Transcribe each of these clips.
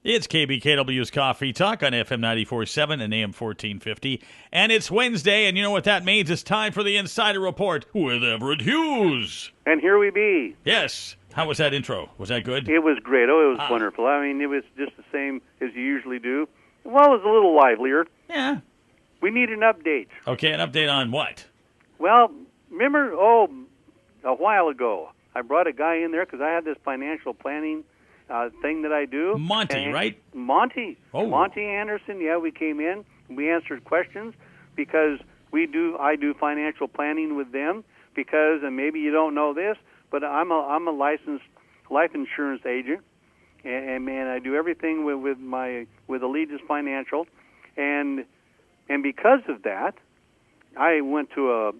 It's KBKW's Coffee Talk on FM 94.7 and AM 1450. And it's Wednesday, and you know what that means. It's time for the Insider Report with Everett Hughes. And here we be. Yes. How was that intro? Was that good? It was great. Oh, it was wonderful. I mean, it was just the same as you usually do. Well, it was a little livelier. Yeah. We need an update. Okay, an update on what? Well, remember, a while ago, I brought a guy in there because I had this financial planning thing that I do. Monty, right? Monty. Oh. Monty Anderson. Yeah, we came in. We answered questions because I do financial planning with them because, and maybe you don't know this, but I'm a licensed life insurance agent, and I do everything with Allegiance Financial, and because of that, I went to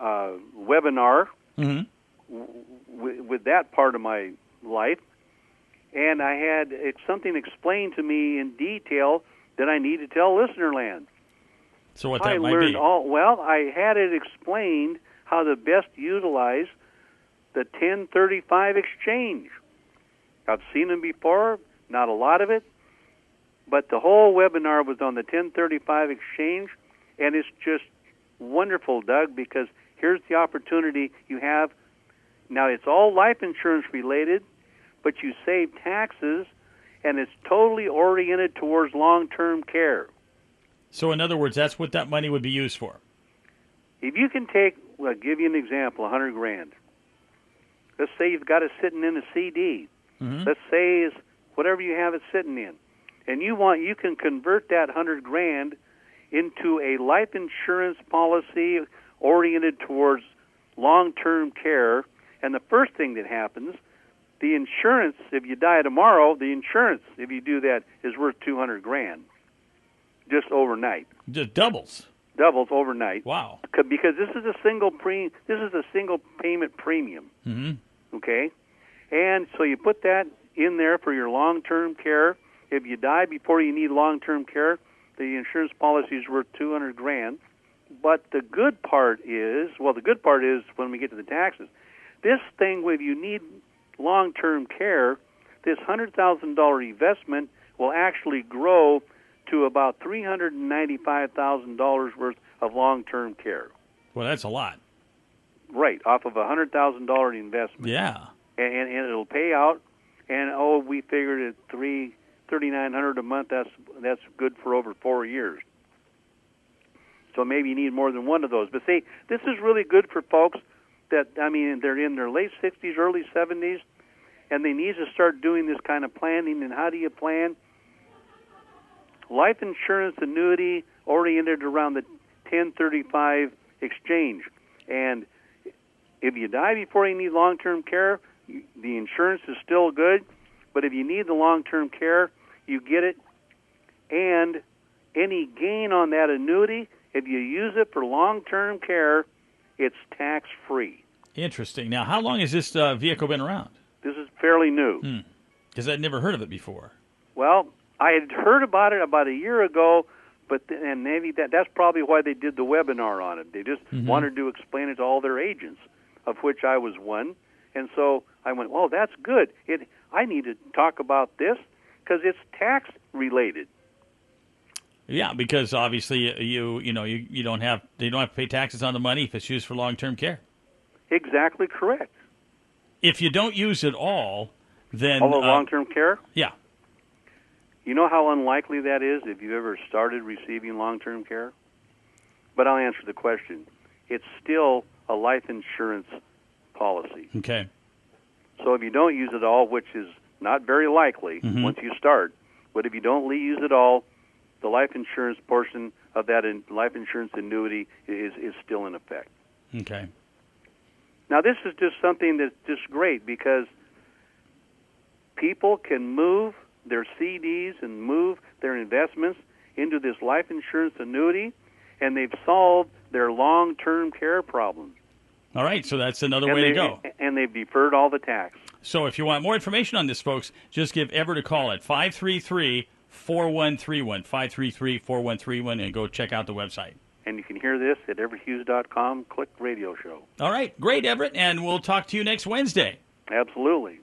a webinar with that part of my life. And I had something explained to me in detail that I need to tell Listenerland. So what that might be? I had it explained how to best utilize the 1035 exchange. I've seen them before, not a lot of it, but the whole webinar was on the 1035 exchange, and it's just wonderful, Doug, because here's the opportunity you have. Now, it's all life insurance related, but you save taxes, and it's totally oriented towards long-term care. So, in other words, that's what that money would be used for. If you can take, I'll give you an example, $100,000. Let's say you've got it sitting in a CD. Let's say it's whatever you have it sitting in, and you can convert that $100,000 into a life insurance policy oriented towards long-term care. And the first thing that happens, the insurance, if you die tomorrow, the insurance, if you do that, is worth $200,000 just overnight. Just doubles overnight. Wow! Because this is a single payment premium. Okay, and so you put that in there for your long-term care. If you die before you need long-term care, the insurance policy is worth $200,000. But the good part is when we get to the taxes. This thing, if you need long-term care, this $100,000 investment will actually grow to about $395,000 worth of long-term care. Well, that's a lot. Right, off of a $100,000 investment. Yeah. And it'll pay out, and we figured at $3,900 a month. That's good for over 4 years. So maybe you need more than one of those. But see, this is really good for folks that, they're in their late 60s, early 70s, and they need to start doing this kind of planning. And how do you plan? Life insurance annuity oriented around the 1035 exchange. And if you die before you need long-term care, the insurance is still good. But if you need the long-term care, you get it. And any gain on that annuity, if you use it for long-term care, it's tax-free. Interesting. Now, how long has this vehicle been around? This is fairly new. Because I'd never heard of it before. Well, I had heard about it about a year ago, and maybe that's probably why they did the webinar on it. They just wanted to explain it to all their agents, of which I was one. And so I went, well, that's good. I need to talk about this because it's tax-related. Yeah, because obviously they don't have to pay taxes on the money if it's used for long-term care. Exactly correct. If you don't use it all, then all of long-term care. Yeah. You know how unlikely that is if you've ever started receiving long-term care. But I'll answer the question. It's still a life insurance policy. Okay. So if you don't use it all, which is not very likely once you start, but if you don't use it all, the life insurance portion of that life insurance annuity is still in effect. Okay. Now, this is just something that's just great because people can move their CDs and move their investments into this life insurance annuity, and they've solved their long-term care problems. All right, so that's another way to go. And they've deferred all the tax. So if you want more information on this, folks, just give Everett a call at 533-4131, 533-4131, and go check out the website. And you can hear this at everetthughes.com. Click radio show. All right. Great, Everett. And we'll talk to you next Wednesday. Absolutely.